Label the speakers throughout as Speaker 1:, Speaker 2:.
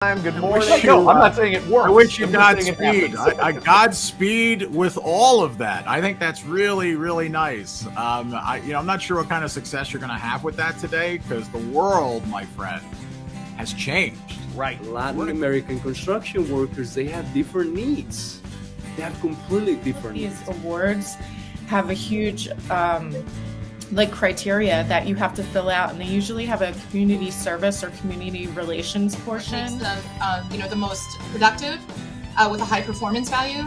Speaker 1: Good morning. No, I'm not saying it works.
Speaker 2: I wish you
Speaker 1: I'm just saying it
Speaker 2: Godspeed.
Speaker 1: happens.
Speaker 2: Godspeed with all of that. I think that's really, really nice. I'm not sure what kind of success you're going to have with that today, because the world, my friend, has changed.
Speaker 3: Right. Latin American construction workers, they have different needs. They have completely different needs.
Speaker 4: These awards have a huge criteria that you have to fill out, and they usually have a community service or community relations portion.
Speaker 5: The most productive with a high performance value,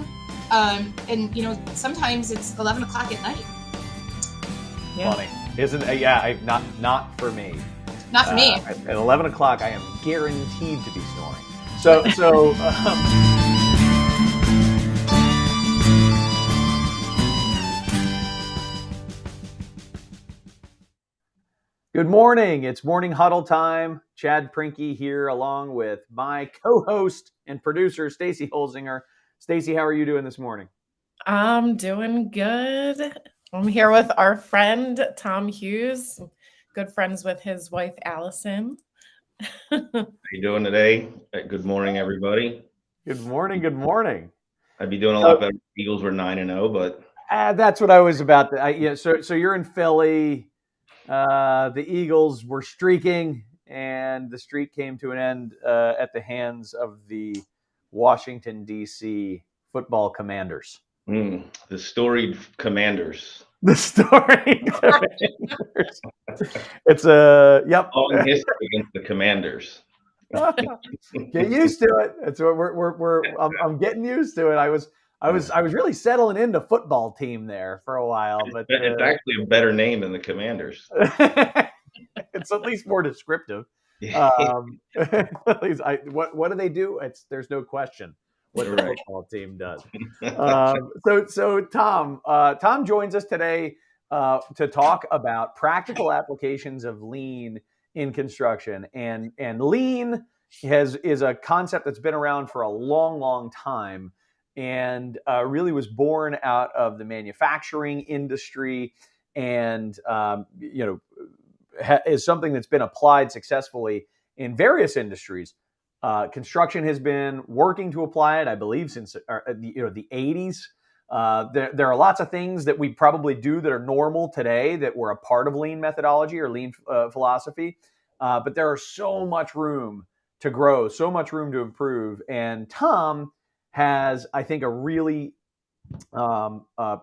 Speaker 5: and sometimes it's 11 o'clock at night.
Speaker 1: Yeah. Funny, isn't it? Yeah, not for me.
Speaker 5: Not for me.
Speaker 1: At 11 o'clock, I am guaranteed to be snoring. So. Good morning. It's morning huddle time. Chad Prinky here, along with my co-host and producer, Stacy Holzinger. Stacy, how are you doing this morning?
Speaker 4: I'm doing good. I'm here with our friend, Tom Hughes. Good friends with his wife, Allison.
Speaker 6: How you doing today? Good morning, everybody.
Speaker 1: Good morning. Good morning.
Speaker 6: I'd be doing a lot better if the Eagles were 9-0, but
Speaker 1: that's what I was about to. So you're in Philly. The Eagles were streaking, and the streak came to an end at the hands of the Washington, D.C. football Commanders.
Speaker 6: The storied Commanders.
Speaker 1: The storied Commanders. It's yep.
Speaker 6: Long history against the Commanders.
Speaker 1: Get used to it. That's what I'm getting used to it. I was really settling into football team there for a while, but
Speaker 6: it's actually a better name than the Commanders.
Speaker 1: It's at least more descriptive. At least what do they do? There's no question what the football team does. So Tom joins us today to talk about practical applications of lean in construction, and lean is a concept that's been around for a long time, and really was born out of the manufacturing industry, and is something that's been applied successfully in various industries. Construction has been working to apply it, I believe, since the 80s. There are lots of things that we probably do that are normal today that were a part of lean methodology or lean philosophy, but there is so much room to grow, so much room to improve. And Tom has, I think, a really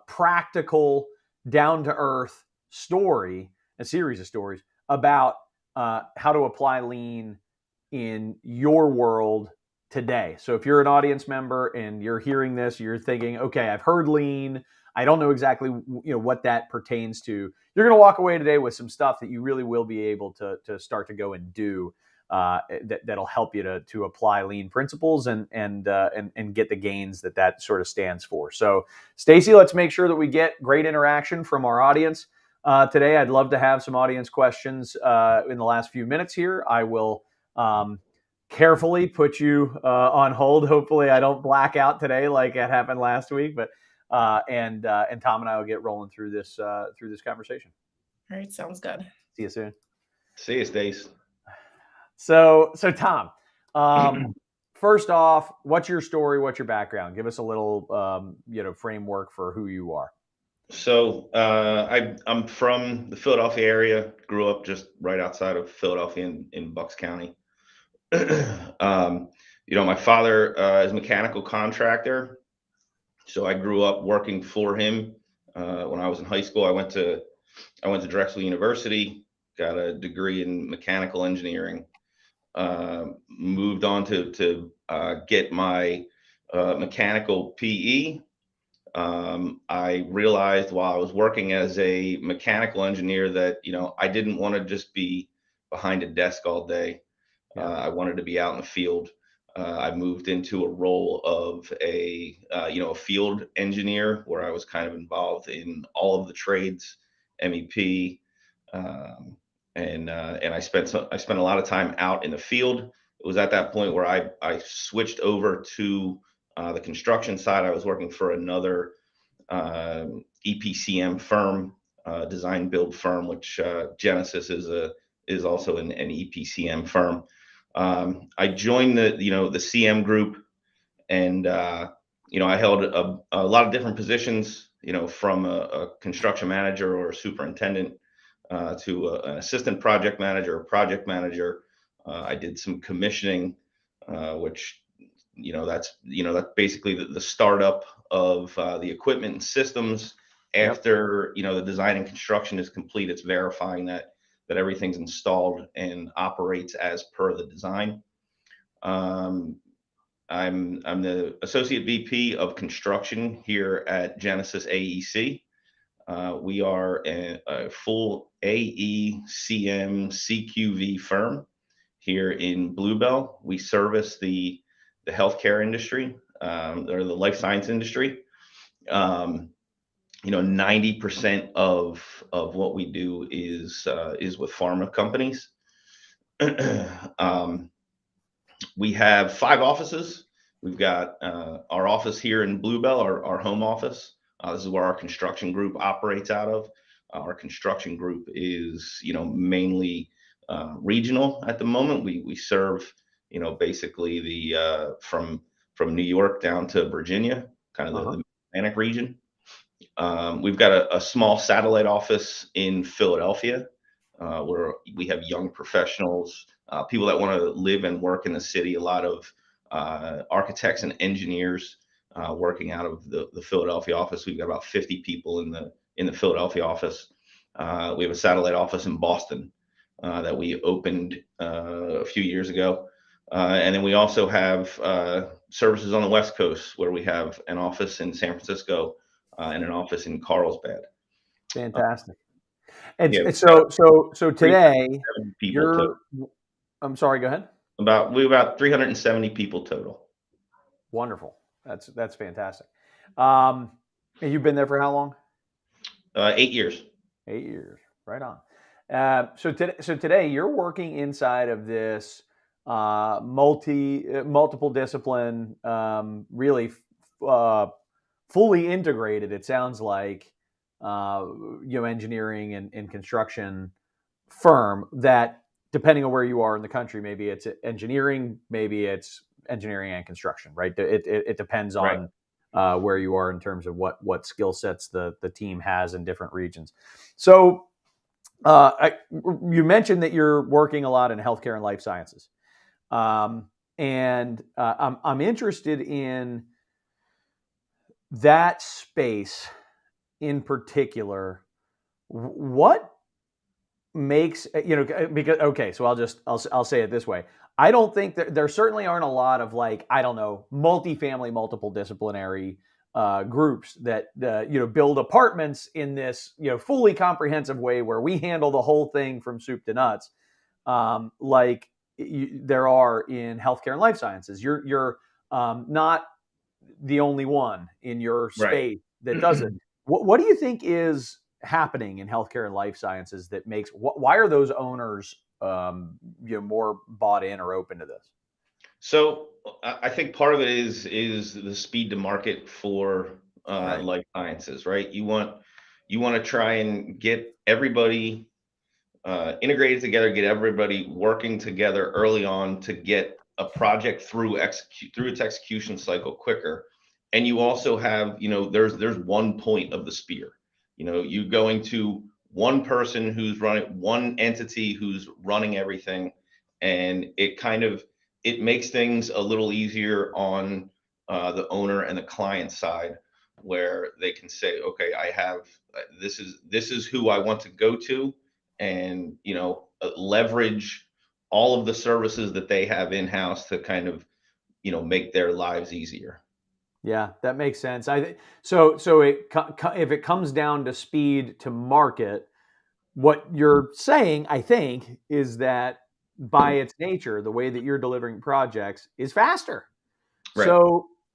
Speaker 1: practical, down-to-earth story, a series of stories about how to apply lean in your world today. So if you're an audience member and you're hearing this, you're thinking, okay, I've heard lean, I don't know exactly what that pertains to. You're going to walk away today with some stuff that you really will be able to start to go and do that'll help you to apply lean principles and get the gains that sort of stands for. So Stacy, let's make sure that we get great interaction from our audience today. I'd love to have some audience questions in the last few minutes here. I will carefully put you on hold. Hopefully I don't black out today like it happened last week, but and Tom and I will get rolling through this conversation.
Speaker 4: All right, sounds good.
Speaker 1: See you soon.
Speaker 6: See you, Stace.
Speaker 1: So Tom, first off, what's your story? What's your background? Give us a little framework for who you are.
Speaker 6: So I'm from the Philadelphia area. Grew up just right outside of Philadelphia in Bucks County. My father is a mechanical contractor, so I grew up working for him. When I was in high school, I went to Drexel University, got a degree in mechanical engineering. Moved on to get my mechanical PE. I realized while I was working as a mechanical engineer that I didn't want to just be behind a desk all day. I wanted to be out in the field. I moved into a role of a field engineer where I was kind of involved in all of the trades, MEP, and I spent a lot of time out in the field. It was at that point where I switched over to the construction side. I was working for another EPCM firm, design build firm, which Genesis is also an EPCM firm. I joined the CM group, and I held a lot of different positions, from a construction manager or a superintendent to an assistant project manager or project manager. I did some commissioning, which that's basically the startup of the equipment and systems.
Speaker 1: Yep.
Speaker 6: After the design and construction is complete, it's verifying that everything's installed and operates as per the design. I'm the associate VP of construction here at Genesis AEC. We are a full AECM CQV firm here in Bluebell. We service the healthcare industry, or the life science industry. 90% of what we do is with pharma companies. We have 5 offices. We've got our office here in Bluebell, our home office. This is where our construction group operates out of. Our construction group is, mainly regional at the moment. We serve, basically the from New York down to Virginia, kind of the Atlantic region. We've got a small satellite office in Philadelphia, where we have young professionals, people that want to live and work in the city. A lot of architects and engineers working out of the Philadelphia office. We've got about 50 people in the Philadelphia office. We have a satellite office in Boston that we opened a few years ago. And then we also have services on the West Coast, where we have an office in San Francisco and an office in Carlsbad.
Speaker 1: Fantastic. And
Speaker 6: Yeah,
Speaker 1: so today
Speaker 6: people total.
Speaker 1: I'm sorry, go ahead.
Speaker 6: We about 370 people total.
Speaker 1: Wonderful. That's fantastic. And you've been there for how long?
Speaker 6: 8 years.
Speaker 1: 8 years. Right on. So today you're working inside of this multiple discipline, really fully integrated, it sounds like, engineering and construction firm that, depending on where you are in the country, maybe it's engineering, maybe it's engineering and construction, right? It depends on where you are in terms of what skill sets the team has in different regions. So you mentioned that you're working a lot in healthcare and life sciences. And I'm interested in that space in particular. What makes, because I'll say it this way. I don't think that there certainly aren't a lot of, like, I don't know, multifamily, multiple disciplinary groups that build apartments in this fully comprehensive way where we handle the whole thing from soup to nuts, like there are in healthcare and life sciences. You're not the only one in your space that does it. What do you think is happening in healthcare and life sciences that makes, why are those owners more bought in or open to this?
Speaker 6: So I think part of it is the speed to market for life sciences, right? You want to try and get everybody integrated together, get everybody working together early on to get a project through its execution cycle quicker. And you also have, there's one point of the spear. You going to one person who's running, one entity who's running everything, and it makes things a little easier on the owner and the client side, where they can say, okay, I have this is who I want to go to, and leverage all of the services that they have in-house to kind of make their lives easier.
Speaker 1: Yeah, that makes sense. So if it comes down to speed to market, what you're saying, I think, is that by its nature, the way that you're delivering projects is faster.
Speaker 6: Right.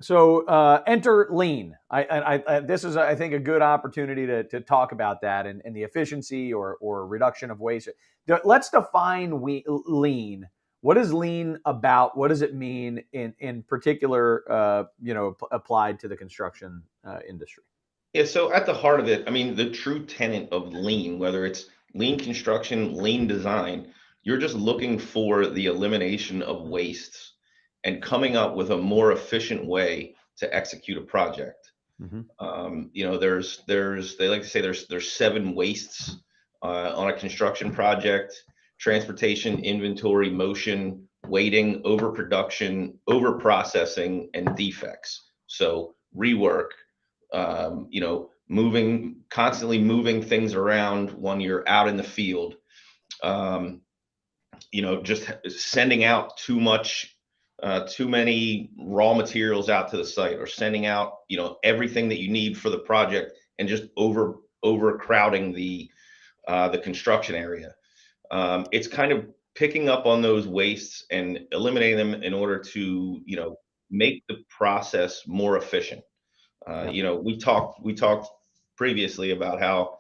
Speaker 1: So enter lean. This is, I think, a good opportunity to talk about that and the efficiency or reduction of waste. Let's define lean. What is lean about? What does it mean in particular, applied to the construction industry?
Speaker 6: Yeah, so at the heart of it, I mean, the true tenet of lean, whether it's lean construction, lean design, you're just looking for the elimination of wastes and coming up with a more efficient way to execute a project. You know, they like to say there's 7 wastes on a construction project: transportation, inventory, motion, waiting, overproduction, overprocessing, and defects. So rework, you know, constantly moving things around when you're out in the field. Um, you know, just sending out too many raw materials out to the site, or sending out, you know, everything that you need for the project, and just overcrowding the construction area. It's kind of picking up on those wastes and eliminating them in order to, you know, make the process more efficient.
Speaker 1: Yep.
Speaker 6: You know, we talked previously about how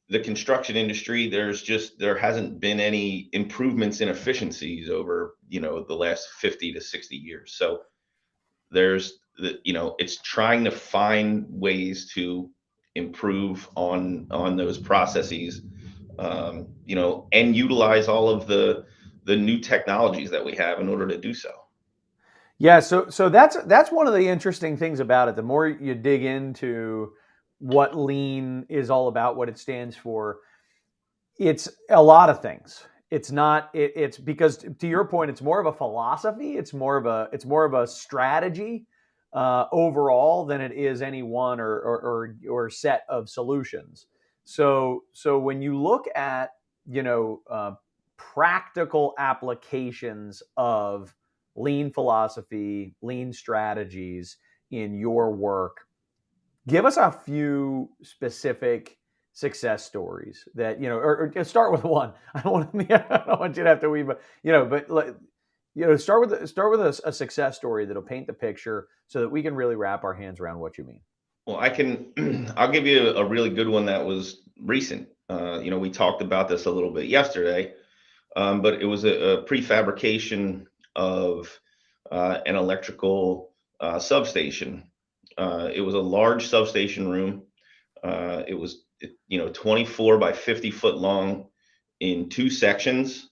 Speaker 6: the construction industry, there hasn't been any improvements in efficiencies over, you know, the last 50 to 60 years. So you know, it's trying to find ways to improve on those processes, you know, and utilize all of the new technologies that we have in order to do so.
Speaker 1: Yeah, so that's one of the interesting things about it. The more you dig into what lean is all about, what it stands for, it's a lot of things. It's because, to your point, it's more of a philosophy. It's more of a strategy overall than it is any one or set of solutions. So when you look at, you know, practical applications of lean philosophy, lean strategies in your work, give us a few specific success stories that, you know, or start with one. I don't want to, I don't want you to have to weave, you know, but you know, start with a success story that'll paint the picture so that we can really wrap our hands around what you mean.
Speaker 6: Well, I'll give you a really good one that was recent. You know, we talked about this a little bit yesterday, but it was a prefabrication of an electrical substation. It was a large substation room. It was, you know, 24 by 50 foot long in 2 sections.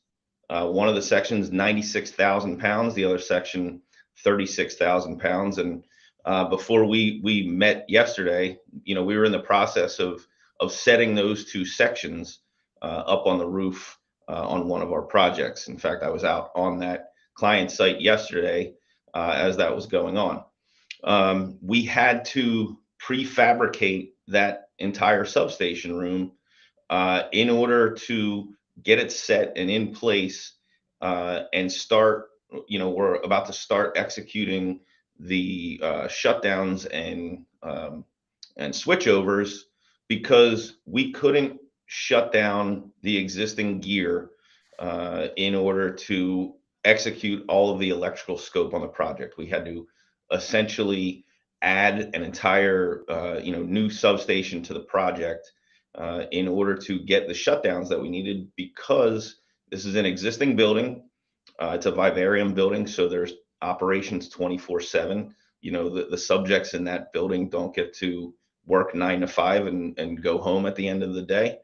Speaker 6: One of the sections 96,000 pounds, the other section 36,000 pounds. And before we met yesterday, you know, we were in the process of setting those 2 sections up on the roof on one of our projects. In fact, I was out on that client site yesterday as that was going on. We had to prefabricate that entire substation room in order to get it set and in place and start, you know, we're about to start executing the shutdowns and switchovers, because we couldn't shut down the existing gear in order to execute all of the electrical scope on the project. We had to essentially add an entire, you know, new substation to the project in order to get the shutdowns that we needed, because this is an existing building. It's a vivarium building, so there's operations 24/7. You know, the subjects in that building don't get to work 9 to 5 and go home at the end of the day.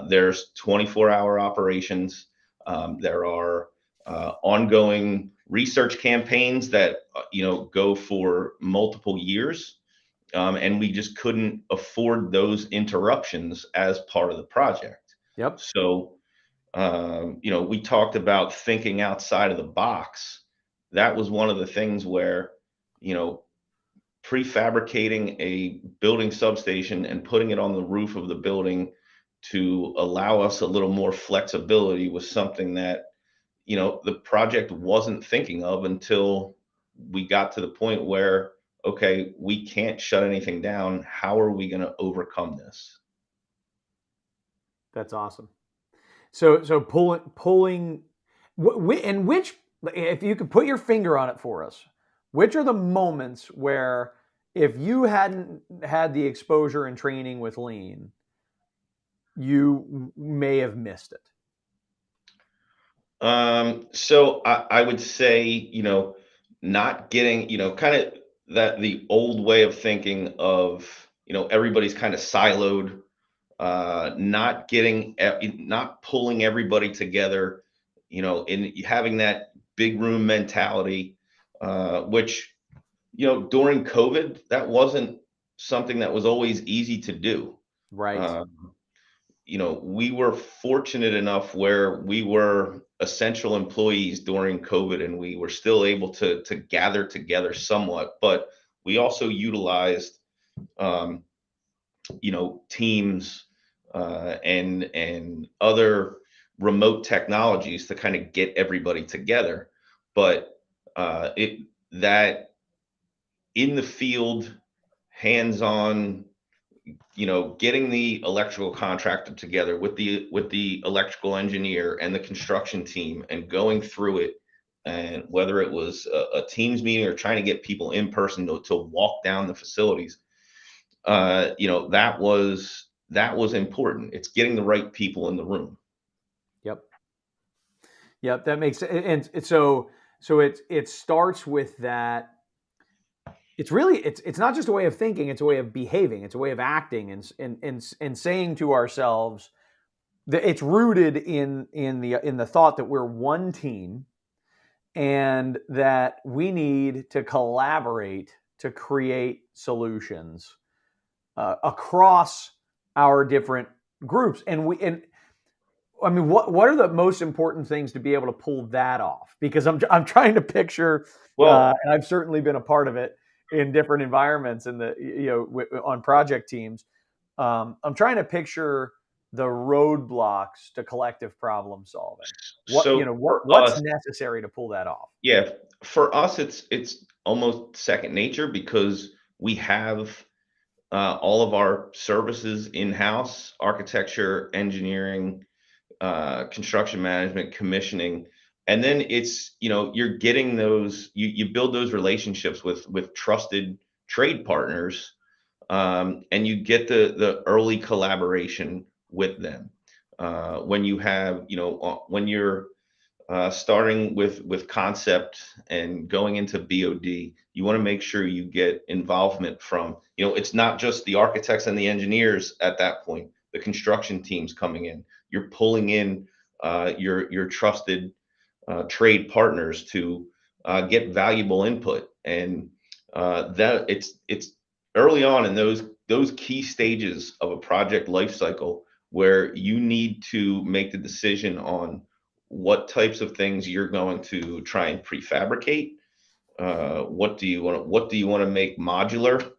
Speaker 6: There's 24-hour operations. There are ongoing research campaigns that, you know, go for multiple years. And we just couldn't afford those interruptions as part of the project.
Speaker 1: Yep.
Speaker 6: So, you know, we talked about thinking outside of the box. That was one of the things where, you know, prefabricating a building substation and putting it on the roof of the building to allow us a little more flexibility was something that, you know, the project wasn't thinking of until we got to the point where, okay, we can't shut anything down. How are we going to overcome this?
Speaker 1: That's awesome. So pulling, and which, if you could put your finger on it for us, which are the moments where, if you hadn't had the exposure and training with lean, you may have missed it?
Speaker 6: So I would say, you know, not getting, you know, kind of that the old way of thinking of, you know, everybody's kind of siloed, not pulling everybody together in having that big room mentality, which, during COVID, that wasn't something that was always easy to do.
Speaker 1: Right.
Speaker 6: We were fortunate enough where we were essential employees during COVID, and we were still able to gather together somewhat, but we also utilized, um, teams, and other remote technologies to kind of get everybody together. But it that in the field, hands-on, getting the electrical contractor together with the electrical engineer and the construction team and going through it, and whether it was a Teams meeting or trying to get people in person to walk down the facilities, that was important. It's getting the right people in the room.
Speaker 1: Yep. Yep. That makes sense. And so it starts with that. It's really it's not just a way of thinking, it's a way of behaving, it's a way of acting, and saying to ourselves that it's rooted in the thought that we're one team and that we need to collaborate to create solutions across our different groups. And I mean, what are the most important things to be able to pull that off? Because I'm trying to picture,
Speaker 6: Well,
Speaker 1: and I've certainly been a part of it in different environments in on project teams. I'm trying to picture the roadblocks to collective problem solving.
Speaker 6: so for
Speaker 1: What's
Speaker 6: us,
Speaker 1: necessary to pull that off?
Speaker 6: yeah, for us, it's almost second nature because we have all of our services in-house: architecture, engineering, construction management, commissioning. And then it's, you're getting those, you build those relationships with trusted trade partners, and you get the early collaboration with them. When you have, when you're starting with concept and going into BOD, you want to make sure you get involvement from, it's not just the architects and the engineers at that point, the construction teams coming in. You're pulling in your trusted trade partners to get valuable input, and that it's early on in those key stages of a project life cycle where you need to make the decision on what types of things you're going to try and prefabricate. What do you want to make modular?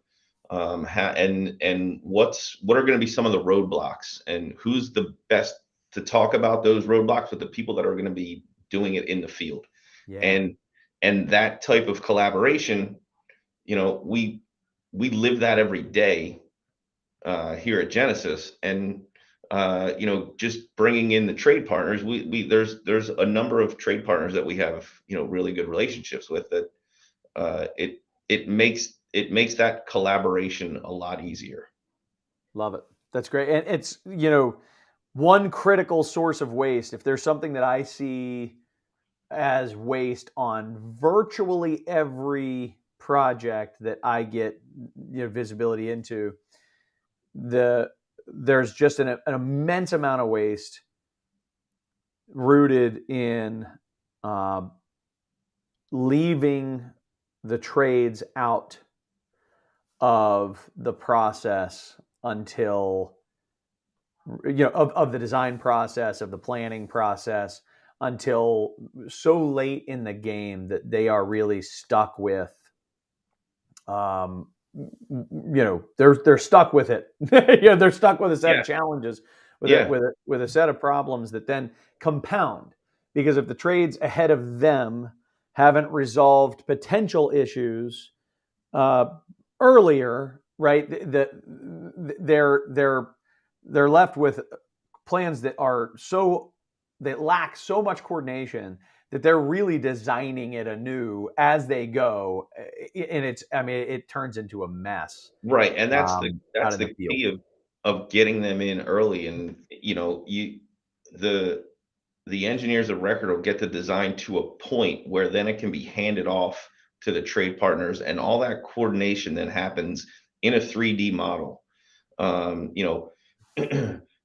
Speaker 6: And what are going to be some of the roadblocks, and who's the best to talk about those roadblocks with the people that are going to be doing it in the field.
Speaker 1: Yeah.
Speaker 6: And that type of collaboration, we live that every day here at Genesis. And just bringing in the trade partners, there's a number of trade partners that we have, really good relationships with, that it makes that collaboration a lot easier.
Speaker 1: Love it. That's great. And it's, one critical source of waste, if there's something that I see as waste on virtually every project that I get visibility into, there's just an immense amount of waste rooted in leaving the trades out of the process until, of the design process, of the planning process, until so late in the game that they are really stuck with, they're stuck with it. They're stuck with a set of challenges, with a set of problems that then compound. Because if the trades ahead of them haven't resolved potential issues earlier, right, they're left with plans that lack so much coordination that they're really designing it anew as they go, and it turns into a mess.
Speaker 6: Right, and that's the key of getting them in early. And the engineers of record will get the design to a point where then it can be handed off to the trade partners, and all that coordination then happens in a 3D model.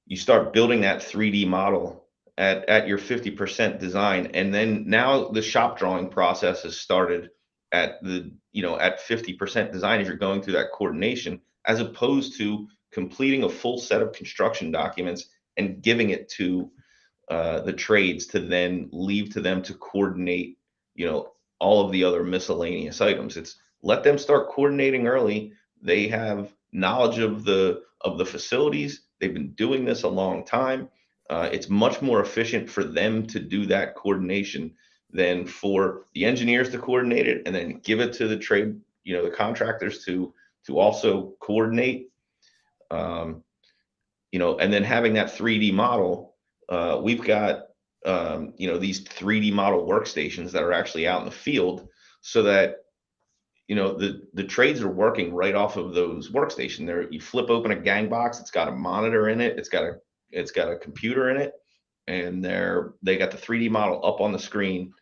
Speaker 6: You start building that 3D model, at your 50% design, and then now the shop drawing process has started at the at 50% design as you're going through that coordination, as opposed to completing a full set of construction documents and giving it to the trades to then leave to them to coordinate, all of the other miscellaneous items. It's let them start coordinating early. They have knowledge of the facilities. They've been doing this a long time. It's much more efficient for them to do that coordination than for the engineers to coordinate it and then give it to the trade, the contractors to also coordinate. And then having that 3D model, we've got these 3D model workstations that are actually out in the field, so that the trades are working right off of those workstations. There, you flip open a gang box, it's got a monitor in it, it's got a computer in it, and they got the 3D model up on the screen,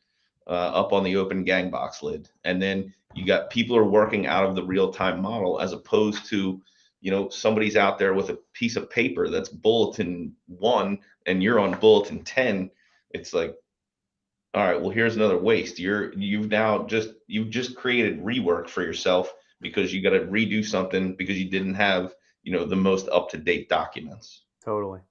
Speaker 6: up on the open gang box lid, and then you got people are working out of the real-time model, as opposed to somebody's out there with a piece of paper that's bulletin 1 and you're on bulletin 10. It's like, all right, well, here's another waste. You've just created rework for yourself because you got to redo something because you didn't have, the most up-to-date documents.
Speaker 1: Totally.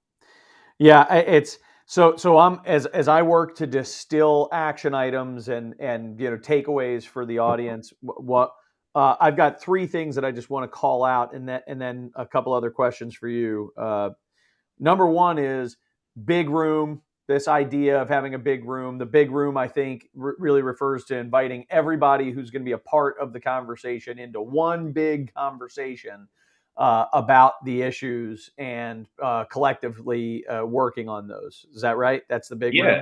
Speaker 1: Yeah, it's so I'm as I work to distill action items and takeaways for the audience. What I've got 3 things that I just want to call out, and then a couple other questions for you. Number 1 is big room. This idea of having a big room. The big room, I think, really refers to inviting everybody who's going to be a part of the conversation into one big conversation about the issues and collectively working on those. Is that right? That's the big room?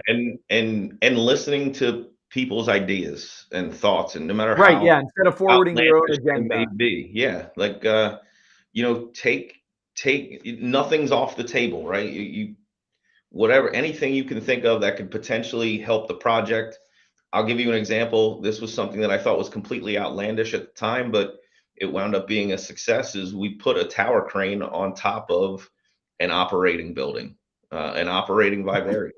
Speaker 6: And listening to people's ideas and thoughts, and no matter
Speaker 1: right,
Speaker 6: how
Speaker 1: yeah, instead of forwarding your own
Speaker 6: outlandish they
Speaker 1: agenda.
Speaker 6: may be, yeah, like take nothing's off the table, right? You whatever, anything you can think of that could potentially help the project. I'll give you an example. This was something that I thought was completely outlandish at the time, but it wound up being a success. Is we put a tower crane on top of an operating building, an operating vivarium.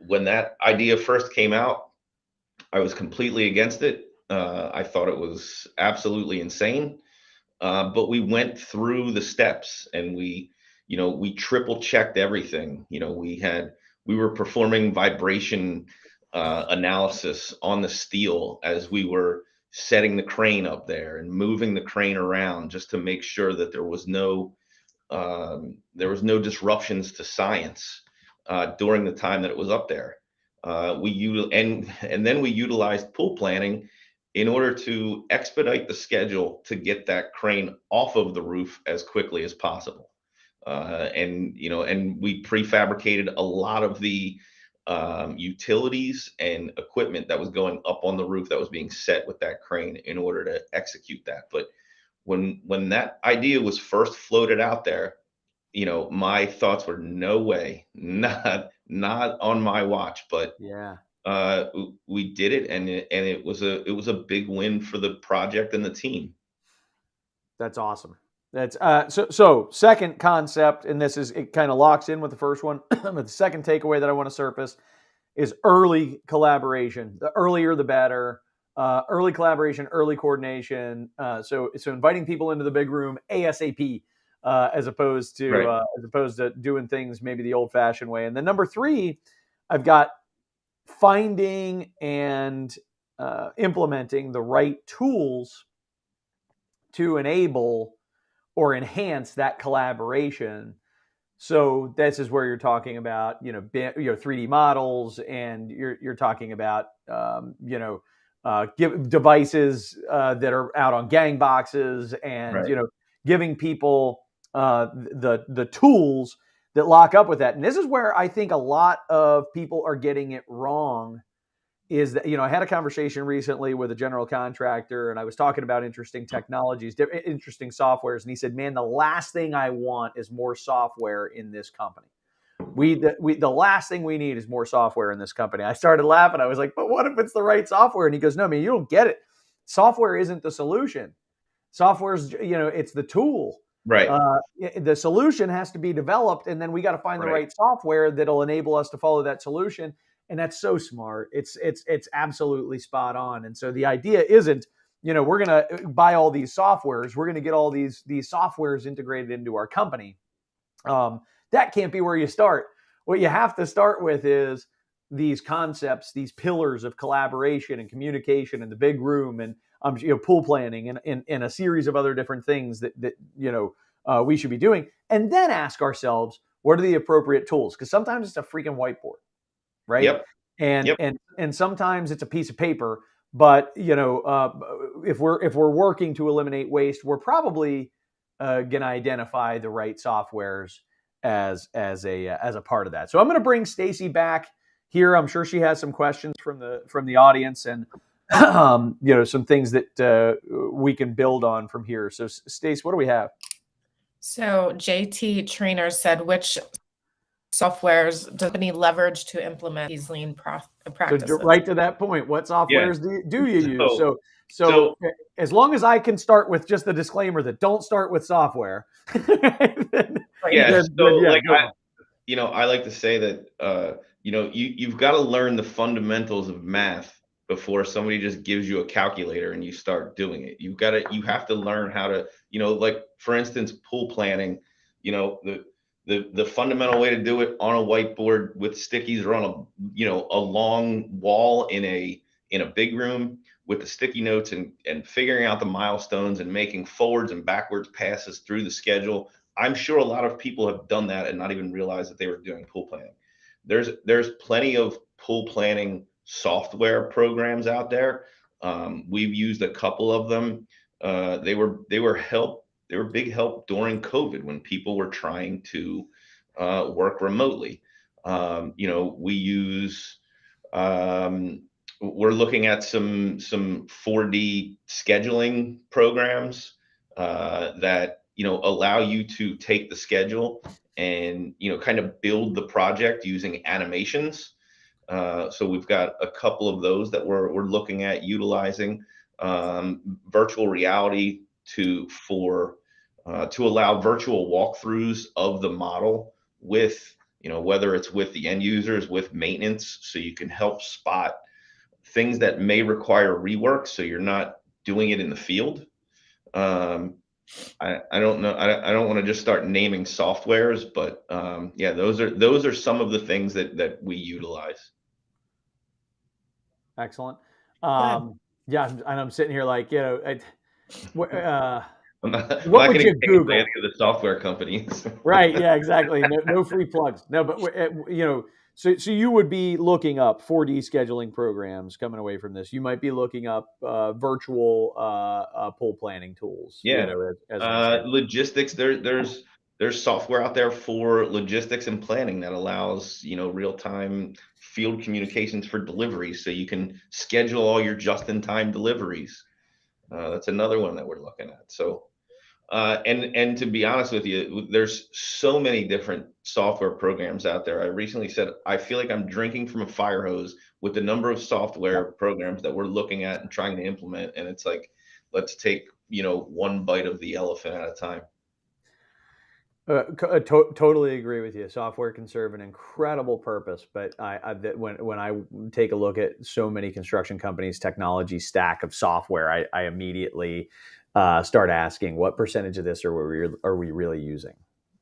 Speaker 6: When that idea first came out, I was completely against it. I thought it was absolutely insane. But we went through the steps, and we triple checked everything. We were performing vibration analysis on the steel as we were setting the crane up there and moving the crane around, just to make sure that there was no disruptions to science during the time that it was up there. And then we utilized pool planning in order to expedite the schedule to get that crane off of the roof as quickly as possible. And we prefabricated a lot of the utilities and equipment that was going up on the roof that was being set with that crane in order to execute that. But when that idea was first floated out there, my thoughts were, no way, not on my watch. But
Speaker 1: Yeah.
Speaker 6: We did it, and it was a big win for the project and the team.
Speaker 1: That's awesome. That's so second concept, and it kind of locks in with the first one. But the second takeaway that I want to surface is early collaboration. The earlier, the better. Early collaboration, early coordination. So inviting people into the big room ASAP, as opposed to doing things maybe the old-fashioned way. And then number 3, I've got finding and implementing the right tools to enable or enhance that collaboration. So this is where you're talking about, 3D models, and you're talking about, give devices that are out on gang boxes, and
Speaker 6: Right.
Speaker 1: Giving people the tools that lock up with that. And this is where I think a lot of people are getting it wrong. Is that, I had a conversation recently with a general contractor, and I was talking about interesting technologies, interesting softwares. And he said, man, the last thing I want is more software in this company. The last thing we need is more software in this company. I started laughing. I was like, but what if it's the right software? And he goes, no, you don't get it. Software isn't the solution. Software's, it's the tool.
Speaker 6: Right.
Speaker 1: The solution has to be developed, and then we got to find the
Speaker 6: Right.
Speaker 1: right software that'll enable us to follow that solution. And that's so smart. It's absolutely spot on. And so the idea isn't, we're going to buy all these softwares. We're going to get all these softwares integrated into our company. That can't be where you start. What you have to start with is these concepts, these pillars of collaboration and communication in the big room, and pool planning, and a series of other different things that we should be doing, and then ask ourselves, what are the appropriate tools? Because sometimes it's a freaking whiteboard, right?
Speaker 6: Yep.
Speaker 1: And
Speaker 6: Yep.
Speaker 1: and sometimes it's a piece of paper. But if we're working to eliminate waste, we're probably going to identify the right softwares as a part of that. So I'm going to bring Stacy back here. I'm sure she has some questions from the audience, and some things that we can build on from here. So Stace, what do we have?
Speaker 4: So JT Trainer said, which softwares does the company leverage to implement these lean practices?
Speaker 1: So right to that point, what softwares do you use? So as long as I can start with just the disclaimer that don't start with software.
Speaker 6: I like to say that you've got to learn the fundamentals of math before somebody just gives you a calculator and you start doing it. You have to learn how to, like for instance, pool planning, the fundamental way to do it on a whiteboard with stickies, or on a long wall in a big room with the sticky notes, and figuring out the milestones and making forwards and backwards passes through the schedule. I'm sure a lot of people have done that and not even realize that they were doing pool planning. There's plenty of pool planning software programs out there. We've used a couple of them. They were big help during COVID when people were trying to work remotely. We're looking at some 4D scheduling programs that allow you to take the schedule and kind of build the project using animations. So we've got a couple of those that we're looking at utilizing. Virtual reality to allow virtual walkthroughs of the model with, whether it's with the end users, with maintenance, so you can help spot things that may require rework, so you're not doing it in the field. I don't know. I don't want to just start naming softwares, but those are some of the things that we utilize.
Speaker 1: Excellent. And I'm sitting here like, what would you Google?
Speaker 6: Any of the software companies?
Speaker 1: Right. Yeah. Exactly. No free plugs. No, but So you would be looking up 4D scheduling programs coming away from this. You might be looking up virtual pool planning tools.
Speaker 6: Yeah. Logistics. There's software out there for logistics and planning that allows real-time field communications for deliveries, so you can schedule all your just-in-time deliveries. That's another one that we're looking at. So. And to be honest with you, there's so many different software programs out there. I recently said, I feel like I'm drinking from a fire hose with the number of software programs that we're looking at and trying to implement. And it's like, let's take, one bite of the elephant at a time.
Speaker 1: Totally agree with you. Software can serve an incredible purpose, but when I take a look at so many construction companies' technology stack of software, I immediately start asking, what percentage of this are we really using?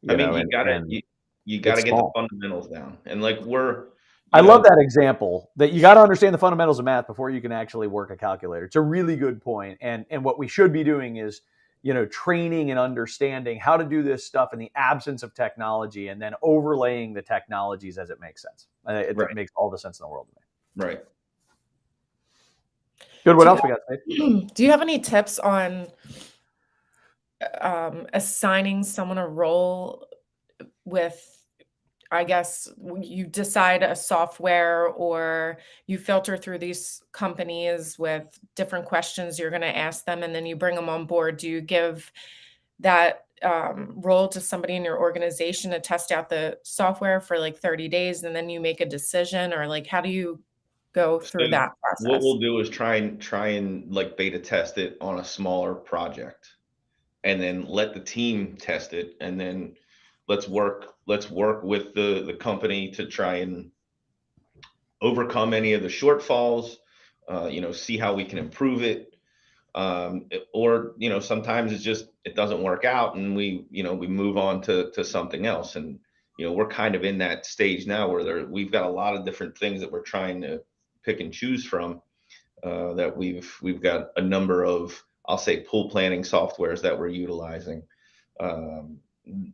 Speaker 6: You gotta get the fundamentals down, and like
Speaker 1: I love that example, that you got to understand the fundamentals of math before you can actually work a calculator. It's a really good point, and what we should be doing is training and understanding how to do this stuff in the absence of technology, and then overlaying the technologies as it makes sense. It makes all the sense in the world to me.
Speaker 6: Right.
Speaker 1: Good. What else we got?
Speaker 4: Do you have any tips on assigning someone a role with, I guess, you decide a software, or you filter through these companies with different questions you're going to ask them, and then you bring them on board? Do you give that role to somebody in your organization to test out the software for like 30 days, and then you make a decision? Or like, how do you go through that process?
Speaker 6: What we'll do is try and like beta test it on a smaller project. and then let the team test it, and then let's work with the company to try and overcome any of the shortfalls, see how we can improve it. Or sometimes it's just it doesn't work out, and we move on to something else. And we're kind of in that stage now where we've got a lot of different things that we're trying to pick and choose from. That we've got a number of, I'll say, pool planning softwares that we're utilizing. Um,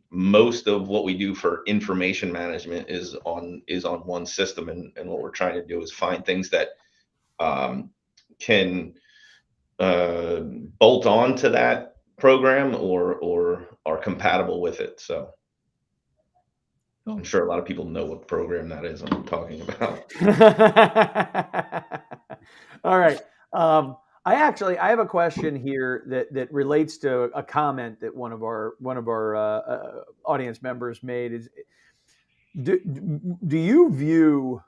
Speaker 6: Most of what we do for information management is on one system, and what we're trying to do is find things that can uh, bolt on to that program, or are compatible with it. So I'm
Speaker 4: Cool.
Speaker 6: sure a lot of people know what program that is I'm talking about.
Speaker 1: All right. I have a question here that relates to a comment that one of our audience members made. Is do you view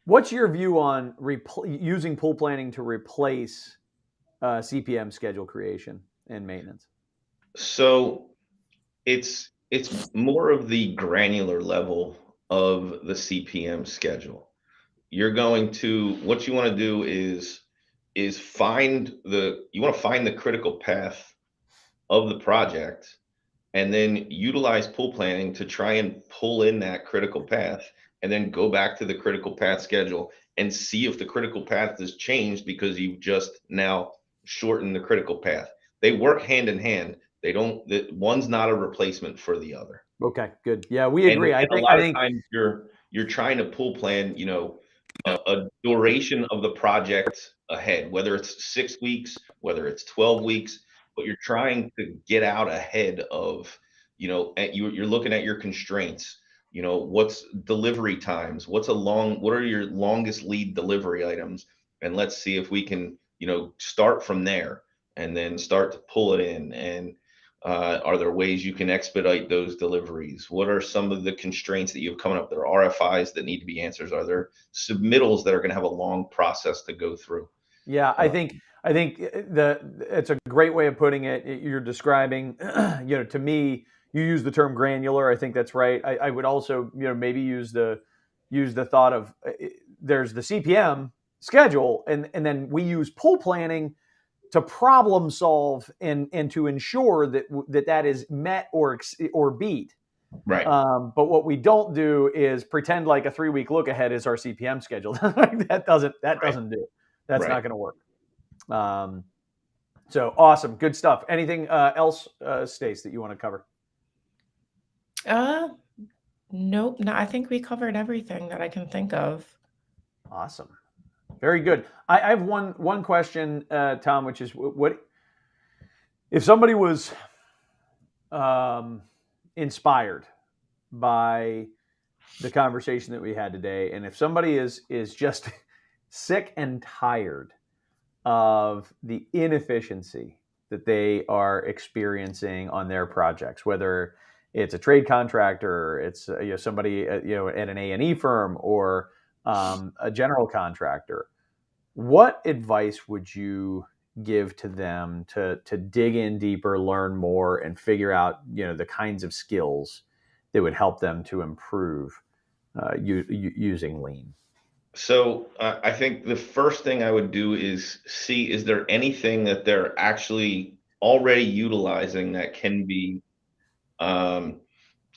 Speaker 1: what's your view on using pool planning to replace CPM schedule creation and maintenance?
Speaker 6: So it's more of the granular level of the CPM schedule. What you want to do is you want to find the critical path of the project, and then utilize pool planning to try and pull in that critical path, and then go back to the critical path schedule and see if the critical path has changed because you've just now shortened the critical path. They work hand in hand. They don't, one's not a replacement for the other.
Speaker 1: Okay, good. Yeah, we
Speaker 6: And,
Speaker 1: agree.
Speaker 6: and a lot of times you're trying to pool plan, a duration of the project ahead, whether it's 6 weeks, whether it's 12 weeks, but you're trying to get out ahead of, you're looking at your constraints. What's delivery times? What are your longest lead delivery items? And let's see if we can, start from there, and then start to pull it in. And are there ways you can expedite those deliveries? What are some of the constraints that you've come up? There are RFIs that need to be answered. Are there submittals that are going to have a long process to go through?
Speaker 1: Yeah, I think it's a great way of putting it. You're describing, to me, you use the term granular. I think that's right. I would also, maybe use the thought of there's the CPM schedule, and then we use pool planning to problem solve and to ensure that is met or beat.
Speaker 6: Right.
Speaker 1: But what we don't do is pretend like a 3-week look ahead is our CPM schedule. That doesn't do. That's not
Speaker 6: Right.
Speaker 1: going to work. So awesome, good stuff. Anything else, Stace, that you want to cover?
Speaker 4: Nope. No, I think we covered everything that I can think of.
Speaker 1: Awesome, very good. I have one question, Tom, which is what if somebody was inspired by the conversation that we had today, and if somebody is just sick and tired of the inefficiency that they are experiencing on their projects, whether it's a trade contractor, it's somebody at an A&E firm, or a general contractor, what advice would you give to them to dig in deeper, learn more, and figure out the kinds of skills that would help them to improve using lean?
Speaker 6: So I think the first thing I would do is see, is there anything that they're actually already utilizing that can be um,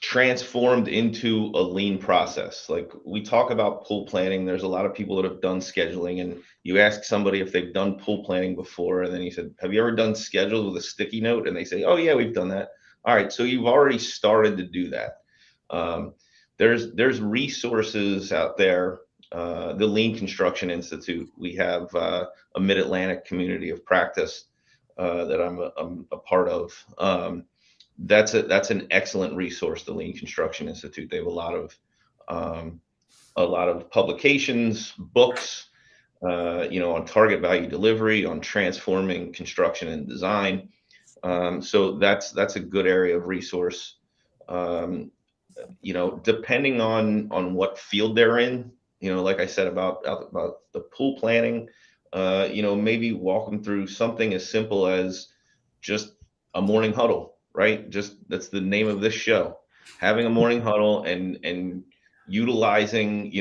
Speaker 6: transformed into a lean process. Like, we talk about pool planning, there's a lot of people that have done scheduling, and you ask somebody if they've done pool planning before, and then you said, have you ever done schedules with a sticky note? And they say, oh yeah, we've done that. All right, so you've already started to do that. There's resources out there. The Lean Construction Institute, we have a Mid-Atlantic community of practice that I'm a part of. That's an excellent resource, the Lean Construction Institute. They have a lot of publications, books, on target value delivery, on transforming construction and design. So that's a good area of resource. Depending on what field they're in, like I said about the pool planning, maybe walk them through something as simple as just a morning huddle, right? Just that's the name of this show. Having a morning huddle and utilizing,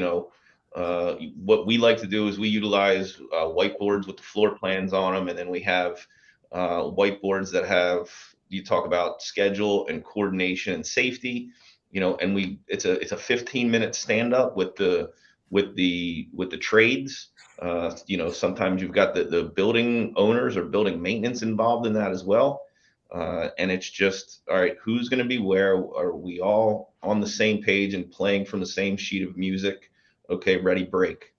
Speaker 6: what we like to do is we utilize whiteboards with the floor plans on them, and then we have whiteboards that have you talk about schedule and coordination and safety, and it's a 15-minute stand up with the trades. Sometimes you've got the building owners or building maintenance involved in that as well. And it's just, all right, who's going to be where? Are we all on the same page and playing from the same sheet of music? Okay, ready, break.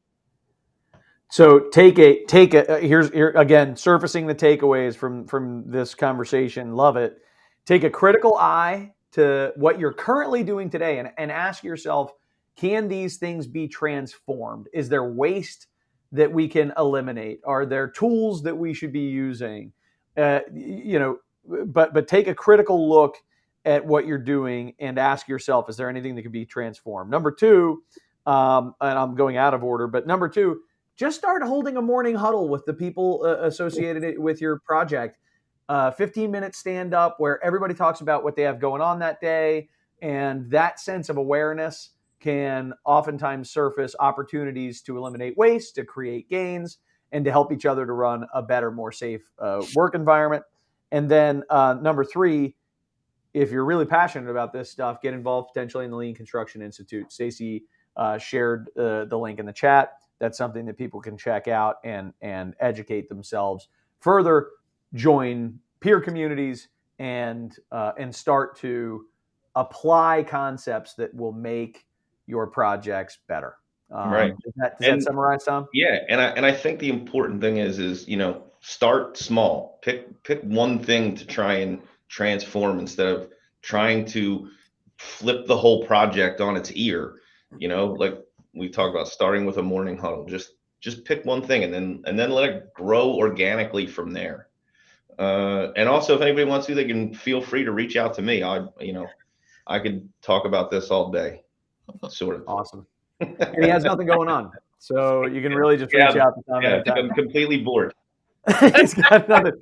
Speaker 1: So here's here again, surfacing the takeaways from this conversation. Love it. Take a critical eye to what you're currently doing today and ask yourself, can these things be transformed? Is there waste that we can eliminate? Are there tools that we should be using? But take a critical look at what you're doing and ask yourself, is there anything that can be transformed? Number two, and I'm going out of order, but number two, just start holding a morning huddle with the people associated with your project. 15-minute stand up where everybody talks about what they have going on that day. And that sense of awareness can oftentimes surface opportunities to eliminate waste, to create gains, and to help each other to run a better, more safe work environment. And then number three, if you're really passionate about this stuff, get involved potentially in the Lean Construction Institute. Stacy shared the link in the chat. That's something that people can check out and educate themselves further, join peer communities, and start to apply concepts that will make your projects better.
Speaker 6: Right.
Speaker 1: Does that summarize, Tom?
Speaker 6: Yeah, and I think the important thing is start small. Pick one thing to try and transform instead of trying to flip the whole project on its ear. Like we talk about starting with a morning huddle. Just pick one thing and then let it grow organically from there. And also, if anybody wants to, they can feel free to reach out to me. I could talk about this all day, sort of.
Speaker 1: Awesome. And he has nothing going on, so you can really just reach out to Tom anytime.
Speaker 6: I'm completely bored.
Speaker 1: He's got nothing.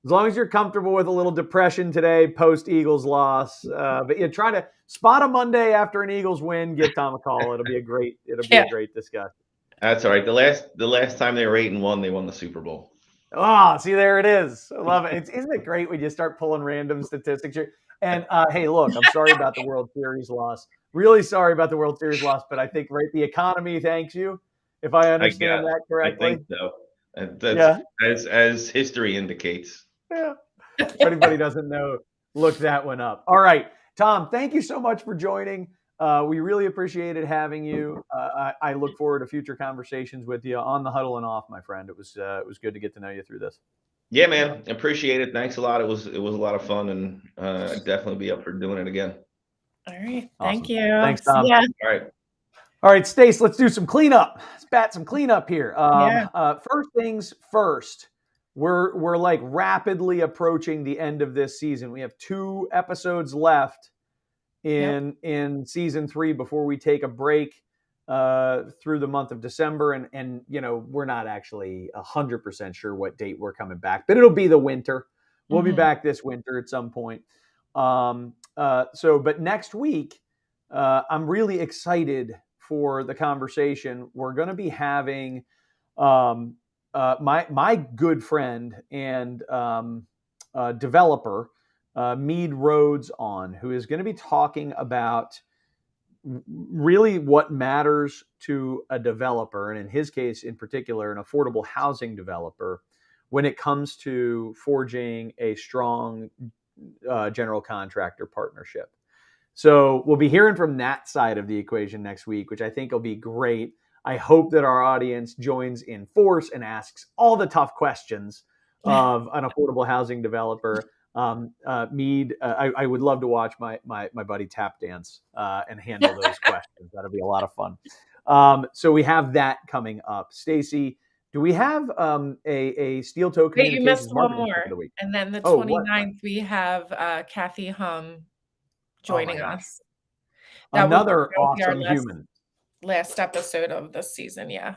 Speaker 1: As long as you're comfortable with a little depression today, post Eagles loss, but you're trying to spot a Monday after an Eagles win, give Tom a call. It'll be a great discussion.
Speaker 6: That's all right. The last time they were 8-1, they won the Super Bowl.
Speaker 1: Oh, see, there it is. I love it. Isn't it great when you start pulling random statistics here? And hey, look, I'm sorry about the World Series loss. Really sorry about the World Series loss, but I think the economy thanks you, if I understand that correctly.
Speaker 6: I think so. That's, as history indicates.
Speaker 1: Yeah. If anybody doesn't know, look that one up. All right, Tom, thank you so much for joining. We really appreciated having you. I look forward to future conversations with you on the huddle and off, my friend. It was good to get to know you through this.
Speaker 6: Yeah, man, appreciate it. Thanks a lot. It was a lot of fun, and I'd definitely be up for doing it again.
Speaker 4: All right,
Speaker 1: Awesome.
Speaker 4: Thank you.
Speaker 1: Thanks, Tom.
Speaker 4: Yeah.
Speaker 6: All right,
Speaker 1: Stace, let's do some cleanup. Let's bat some cleanup here. First things first. We're like rapidly approaching the end of this season. We have 2 episodes left in season 3 before we take a break through the month of December. And we're not actually 100% sure what date we're coming back, but it'll be the winter. We'll be back this winter at some point. But next week, I'm really excited for the conversation. We're going to be having my good friend and developer, Mead Rhodes, on, who is going to be talking about really what matters to a developer, and in his case in particular, an affordable housing developer, when it comes to forging a strong general contractor partnership. So we'll be hearing from that side of the equation next week, which I think will be great. I hope that our audience joins in force and asks all the tough questions of an affordable housing developer. Mead, I would love to watch my buddy tap dance and handle those questions. That'll be a lot of fun. So we have that coming up. Stacy, do we have a Steel Toe
Speaker 4: Wait, you
Speaker 1: Communications
Speaker 4: missed one
Speaker 1: marketing
Speaker 4: more.
Speaker 1: tip of the week?
Speaker 4: And then the 29th, we have Kathy Hum joining us.
Speaker 1: Another awesome human.
Speaker 4: Last episode of this season, yeah.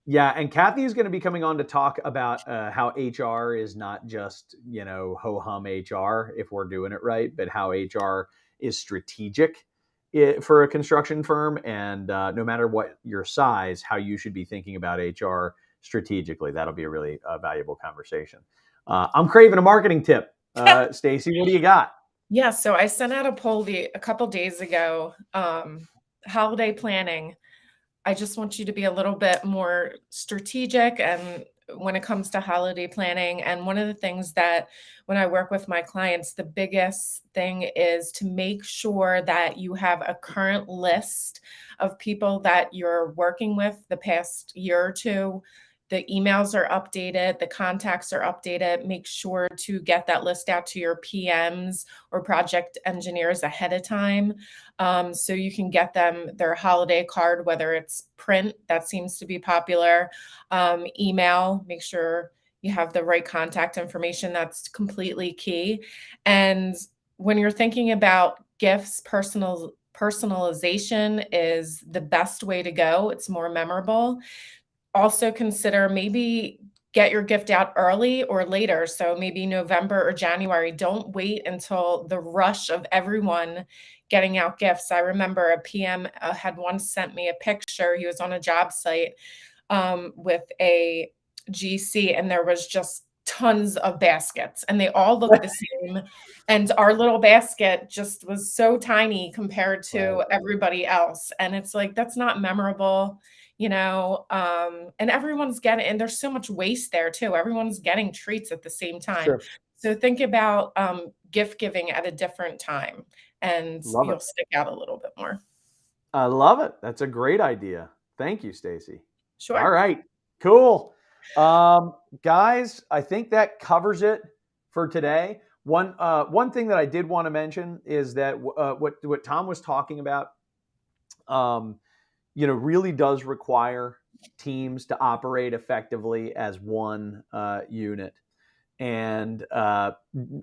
Speaker 1: Yeah, and Kathy is going to be coming on to talk about how HR is not just, ho-hum HR if we're doing it right, but how HR is strategic for a construction firm. And no matter what your size, how you should be thinking about HR strategically. That'll be a really valuable conversation. I'm craving a marketing tip. Stacy, what do you got?
Speaker 4: Yeah, so I sent out a poll a couple days ago, holiday planning. I just want you to be a little bit more strategic and when it comes to holiday planning. And one of the things that when I work with my clients, the biggest thing is to make sure that you have a current list of people that you're working with the past year or two. The emails are updated, the contacts are updated. Make sure to get that list out to your PMs or project engineers ahead of time, so you can get them their holiday card, whether it's print, that seems to be popular, email, make sure you have the right contact information. That's completely key. And when you're thinking about gifts, personalization is the best way to go. It's more memorable. Also consider maybe get your gift out early or later. So maybe November or January. Don't wait until the rush of everyone getting out gifts. I remember a PM had once sent me a picture. He was on a job site with a GC, and there was just tons of baskets, and they all looked the same. And our little basket just was so tiny compared to everybody else. And it's like, that's not memorable. And everyone's getting, and there's so much waste there too. Everyone's getting treats at the same time.
Speaker 1: Sure.
Speaker 4: So think about gift giving at a different time, and
Speaker 1: Love
Speaker 4: you'll
Speaker 1: it.
Speaker 4: stick out a little bit more.
Speaker 1: I love it. That's a great idea. Thank you, Stacy.
Speaker 4: Sure.
Speaker 1: All right, cool. Guys, I think that covers it for today. One thing that I did want to mention is that what Tom was talking about, really does require teams to operate effectively as one unit. And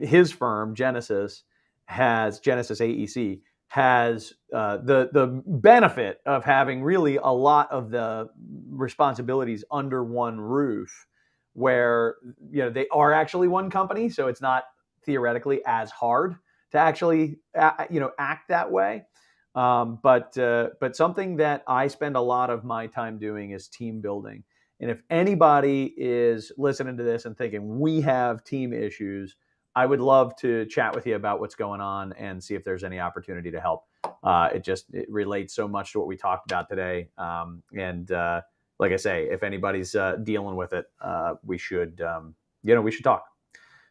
Speaker 1: his firm, Genesis AEC, has the benefit of having really a lot of the responsibilities under one roof, where they are actually one company, so it's not theoretically as hard to actually act that way. But something that I spend a lot of my time doing is team building. And if anybody is listening to this and thinking we have team issues, I would love to chat with you about what's going on and see if there's any opportunity to help. It relates so much to what we talked about today. Like I say, if anybody's dealing with it, we should talk.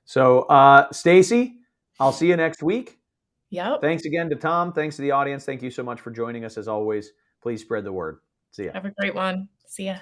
Speaker 1: So, Stacy, I'll see you next week.
Speaker 4: Yep.
Speaker 1: Thanks again to Tom. Thanks to the audience. Thank you so much for joining us as always. Please spread the word. See ya.
Speaker 4: Have a great one. See ya.